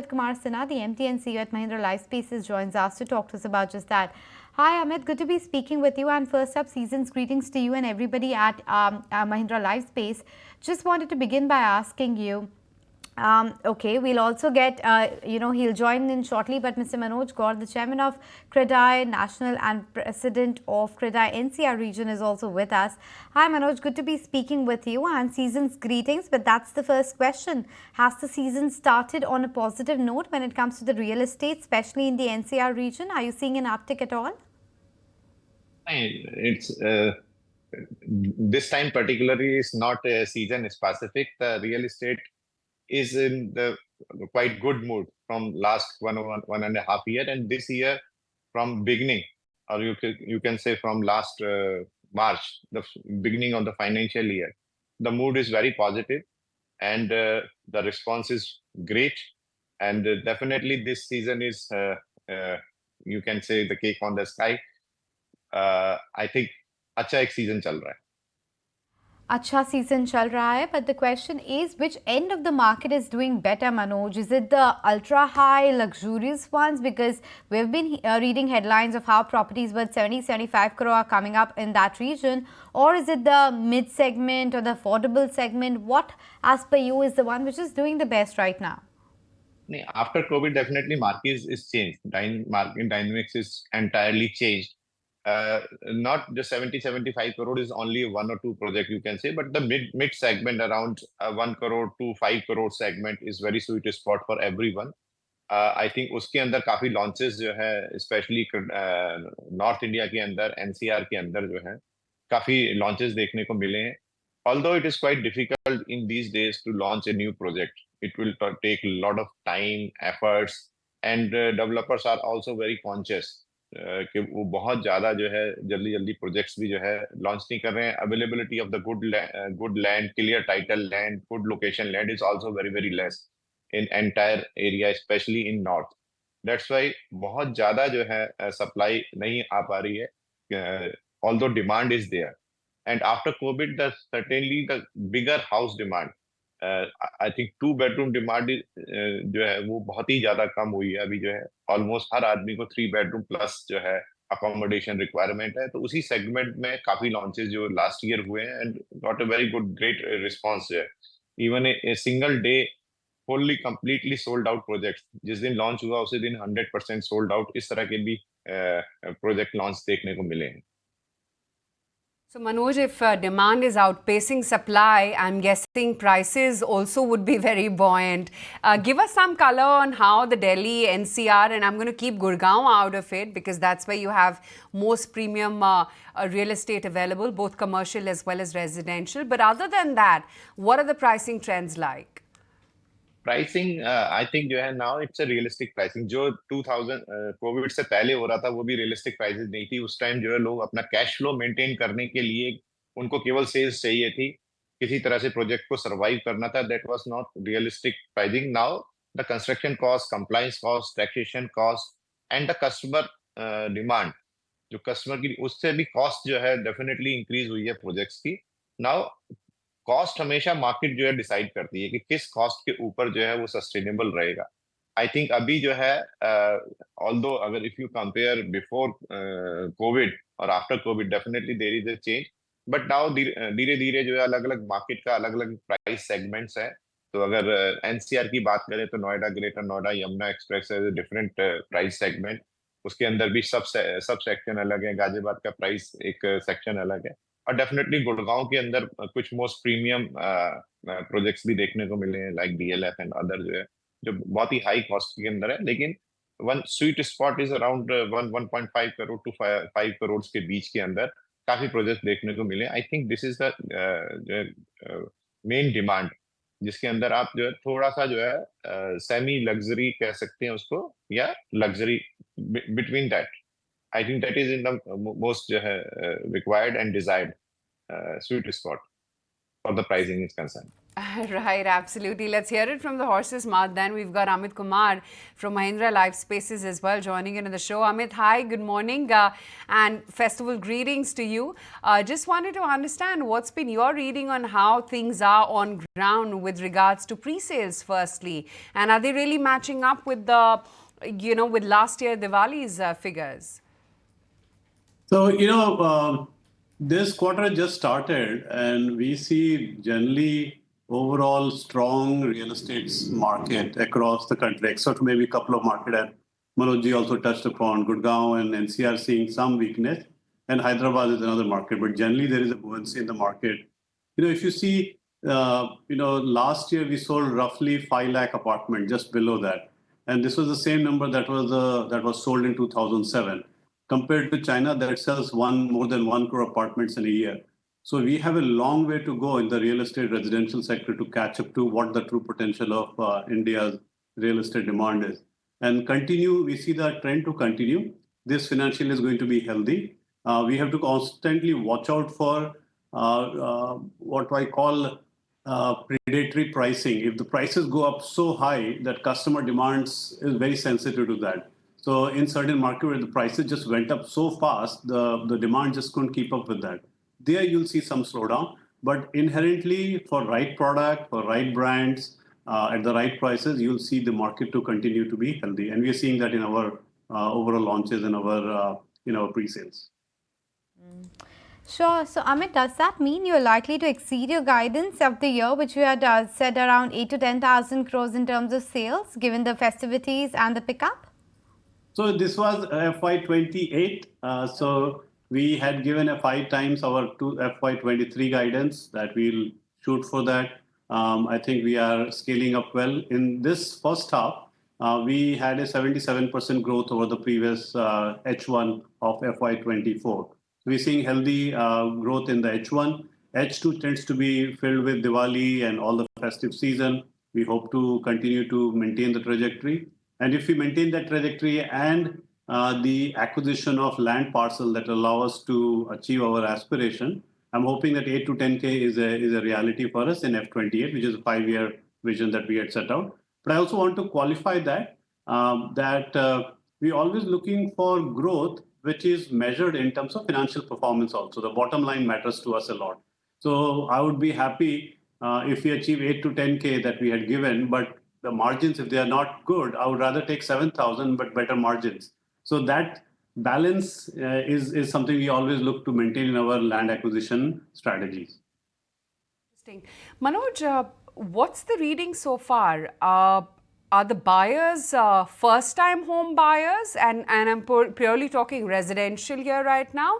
Amit Kumar Sinha, the MD and CEO at Mahindra Lifespaces, joins us to talk to us about just that. Hi Amit, good to be speaking with you. And first up, season's greetings to you and everybody at Mahindra Lifespace. Just wanted to begin by asking you, okay, we'll also get, he'll join in shortly, but Mr. Manoj Gaur, the chairman of CREDAI National and president of CREDAI NCR region, is also with us. Hi Manoj, good to be speaking with you and season's greetings. But that's the first question. Has the season started on a positive note when it comes to the real estate, especially in the NCR region? Are you seeing an uptick at all? It's this time particularly is not season specific. The real estate is in the quite good mood from last one and a half year, and this year from beginning, or you can say from last March, the beginning of the financial year, the mood is very positive, and the response is great, and definitely this season is you can say the cake on the sky. I think अच्छा एक season चल रहा है. Acha season chal raha hai, but the question is, which end of the market is doing better, Manoj? Is it the ultra high luxurious ones? Because we've been reading headlines of how properties worth 70-75 crore are coming up in that region. Or is it the mid segment or the affordable segment? What, as per you, is the one which is doing the best right now? After COVID, definitely market is changed. Market dynamics is entirely changed. Not just 70-75 crore is only one or two project you can say, but the mid segment around 1 crore to 5 crore segment is very sweet spot for everyone. I think उसके अंदर काफी launches जो है, especially North India के अंदर, NCR के अंदर जो है, काफी launches देखने को मिले हैं. Although it is quite difficult in these days to launch a new project, it will take a lot of time, efforts, and developers are also very conscious कि वो बहुत ज्यादा जो है जल्दी प्रोजेक्ट्स भी जो है लॉन्च नहीं कर रहे हैं. Availability of the good land, clear title land, good location land is also very less in entire area, specially in north. That's why बहुत ज्यादा जो है सप्लाई नहीं आ पा रही है, although demand is there. And after covid the certainly the bigger house demand, I think 2 bedroom demand जो है वो बहुत ही ज्यादा कम हुई है. अभी जो है ऑलमोस्ट हर आदमी को 3 बेडरूम प्लस जो है अकोमोडेशन रिक्वायरमेंट है. तो उसी सेगमेंट में काफी लॉन्चेस जो लास्ट ईयर हुए हैं and got a very good great response जो है. Even a single day fully completely sold out project जिस दिन लॉन्च हुआ उसी दिन 100% सोल्ड आउट, इस तरह के भी प्रोजेक्ट लॉन्च देखने को मिले हैं. So Manoj, if demand is outpacing supply, I'm guessing prices also would be very buoyant. Give us some color on how the Delhi NCR, and I'm going to keep Gurgaon out of it because that's where you have most premium real estate available, both commercial as well as residential. But other than that, what are the pricing trends like? Pricing I think जो है now it's a realistic pricing. जो 2000 Covid से पहले हो रहा था वो भी रियलिस्टिक प्राइसेस नहीं थी. उस टाइम जो है लोग अपना कैश फ्लो मेंटेन करने के लिए उनको केवल सेल्स चाहिए थी, किसी तरह से प्रोजेक्ट को सरवाइव करना था. That was not realistic pricing. Now the construction cost, compliance cost, taxation cost and the customer demand, जो कस्टमर की उससे भी कॉस्ट जो है डेफिनेटली इंक्रीज हुई है प्रोजेक्ट्स की. नाउ कॉस्ट हमेशा मार्केट जो है डिसाइड करती है कि किस कॉस्ट के ऊपर जो है वो सस्टेनेबल रहेगा. आई थिंक अभी जो है ऑल्दो अगर if you compare before COVID और after COVID, definitely there is a change. But now धीरे धीरे जो है अलग अलग मार्केट का अलग अलग प्राइस सेगमेंट्स है. तो अगर एनसीआर की बात करें तो नोएडा, ग्रेटर नोएडा, यमुना एक्सप्रेस है डिफरेंट प्राइस सेगमेंट. उसके अंदर भी सब सेक्शन अलग है. गाजियाबाद का प्राइस एक सेक्शन अलग है. और डेफिनेटली गुड़गांव के अंदर कुछ मोस्ट प्रीमियम प्रोजेक्ट्स भी देखने को मिले हैं लाइक डीएलएफ एंड अदर जो बहुत ही हाई कॉस्ट के अंदर है. लेकिन one sweet spot is around 1.5 crore to 5 crore के बीच के अंदर काफी प्रोजेक्ट देखने को मिले. I think this is the main demand, जिसके अंदर आप जो है थोड़ा सा जो है सेमी लग्जरी कह सकते हैं उसको, या luxury between that. I think that is in the most required and desired sweet spot for the pricing is concerned. Right, absolutely. Let's hear it from the horse's mouth then. We've got Amit Kumar from Mahindra Lifespaces as well joining in the show. Amit, hi, good morning, and festival greetings to you. Just wanted to understand what's been your reading on how things are on ground with regards to pre-sales firstly, and are they really matching up with with last year Diwali's figures? So, this quarter just started, and we see generally overall strong real estate market across the country, except maybe a couple of markets that Manoj also touched upon, Gurgaon and NCR seeing some weakness, and Hyderabad is another market. But generally, there is a buoyancy in the market. If you see, last year we sold roughly 5 lakh apartments, just below that, and this was the same number that was sold in 2007. Compared to China, that sells more than 1 crore apartments in a year. So we have a long way to go in the real estate residential sector to catch up to what the true potential of India's real estate demand is. And we see the trend to continue. This financial is going to be healthy. We have to constantly watch out for what I call predatory pricing. If the prices go up so high that customer demands is very sensitive to that. So in certain market where the prices just went up so fast, the demand just couldn't keep up with that. There you'll see some slowdown, but inherently for right product, for right brands, at the right prices, you'll see the market to continue to be healthy. And we are seeing that in our overall launches and our pre-sales. Sure. So, Amit, does that mean you're likely to exceed your guidance of the year, which you had said around 8 to 10,000 crores in terms of sales, given the festivities and the pickup? So this was FY28. So we had given a 5 times our FY23 guidance that we'll shoot for that. I think we are scaling up well. In this first half, we had a 77% growth over the previous H1 of FY24. We're seeing healthy growth in the H1. H2 tends to be filled with Diwali and all the festive season. We hope to continue to maintain the trajectory. And if we maintain that trajectory and the acquisition of land parcel that allow us to achieve our aspiration, I'm hoping that 8 to 10K is a reality for us in F28, which is a 5-year vision that we had set out. But I also want to qualify that we're always looking for growth, which is measured in terms of financial performance also. The bottom line matters to us a lot. So I would be happy if we achieve 8 to 10K that we had given, but the margins, if they are not good, I would rather take 7,000, but better margins. So that balance is something we always look to maintain in our land acquisition strategies. Interesting. Manoj, what's the reading so far? Are the buyers first-time home buyers? And I'm purely talking residential here right now.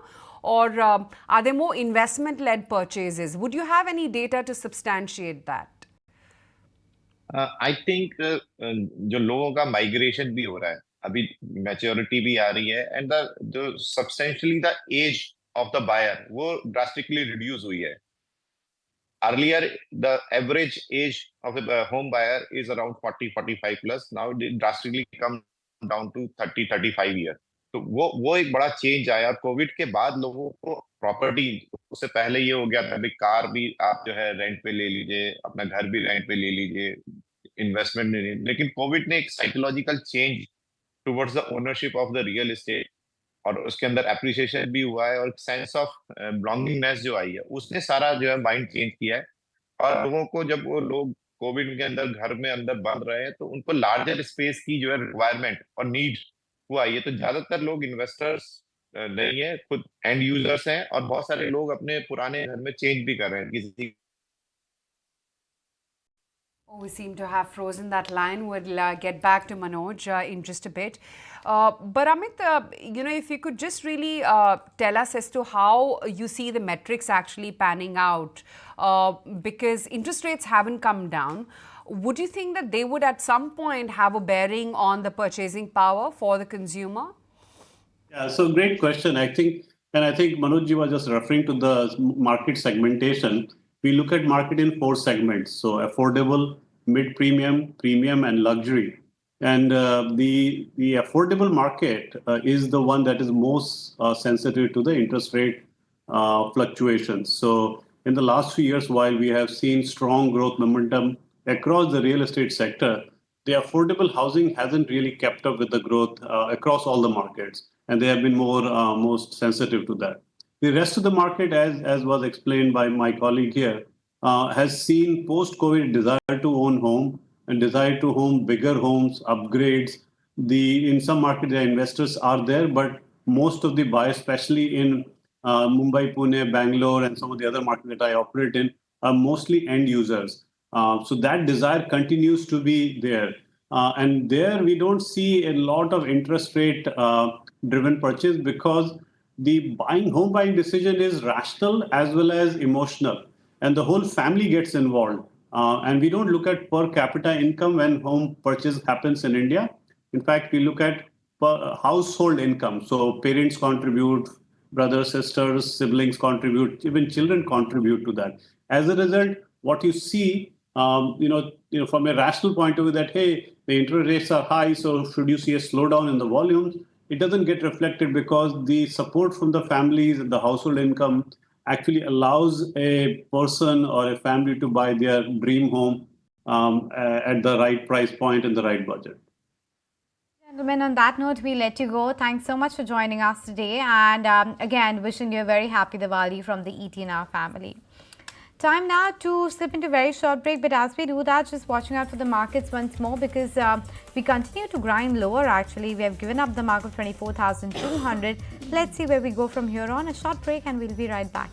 Or are there more investment-led purchases? Would you have any data to substantiate that? I think जो लोगों का migration भी हो रहा है, अभी maturity भी आ रही है, एंड द जो substantially the age of the buyer वो ड्रास्टिकली रिड्यूस हुई है. Earlier, the average age of a home buyer is around 40-45 plus. Now it drastically come down to 30-35 years. तो वो एक बड़ा चेंज आया. कोविड के बाद लोगों को प्रॉपर्टी, उससे पहले ये हो गया था भाई कार भी आप जो है रेंट पे ले लीजिए, अपना घर भी रेंट पे ले लीजिए, इन्वेस्टमेंट नहीं. लेकिन कोविड ने एक psychological change towards the ownership of the real estate और उसके अंदर एप्रिसिएशन भी हुआ है और सेंस ऑफ बिलोंगिंगनेस जो आई है उसने सारा जो है माइंड चेंज किया है. और लोगों को जब वो लोग कोविड के अंदर घर में अंदर बंद रहे हैं तो उनको लार्जर स्पेस की जो है रिक्वायरमेंट और नीड वो आई है. तो ज्यादातर लोग इन्वेस्टर्स नहीं है, खुद एंड यूजर्स हैं और बहुत सारे लोग अपने पुराने घर में चेंज भी कर रहे हैं. किसी Oh, we seem to have frozen that line. We'll get back to Manoj in just a bit. But Amit, if you could just really tell us as to how you see the metrics actually panning out, because interest rates haven't come down. Would you think that they would at some point have a bearing on the purchasing power for the consumer? Yeah, so great question. I think Manoj ji was just referring to the market segmentation. We look at market in 4 segments. So affordable, mid-premium, premium, and luxury. And the affordable market is the one that is most sensitive to the interest rate fluctuations. So in the last few years, while we have seen strong growth momentum across the real estate sector, the affordable housing hasn't really kept up with the growth across all the markets, and they have been most sensitive to that. The rest of the market, as was explained by my colleague here, has seen post-COVID desire to own home and desire to home bigger homes, upgrades. In some markets, the investors are there, but most of the buyers, especially in Mumbai, Pune, Bangalore, and some of the other markets that I operate in, are mostly end users. So that desire continues to be there. And there we don't see a lot of interest rate driven purchase because the home buying decision is rational as well as emotional, and the whole family gets involved. And we don't look at per capita income when home purchase happens in India. In fact, we look at per household income. So parents contribute, brothers, sisters, siblings contribute, even children contribute to that. As a result, what you see, from a rational point of view, that hey, the interest rates are high, so should you see a slowdown in the volumes? It doesn't get reflected because the support from the families and the household income actually allows a person or a family to buy their dream home at the right price point and the right budget. Gentlemen, on that note, we let you go. Thanks so much for joining us today. And again, wishing you a very happy Diwali from the ET&R family. Time now to slip into a very short break. But as we do that, just watching out for the markets once more, because we continue to grind lower actually. We have given up the mark of 24,200. Let's see where we go from here on. A short break and we'll be right back.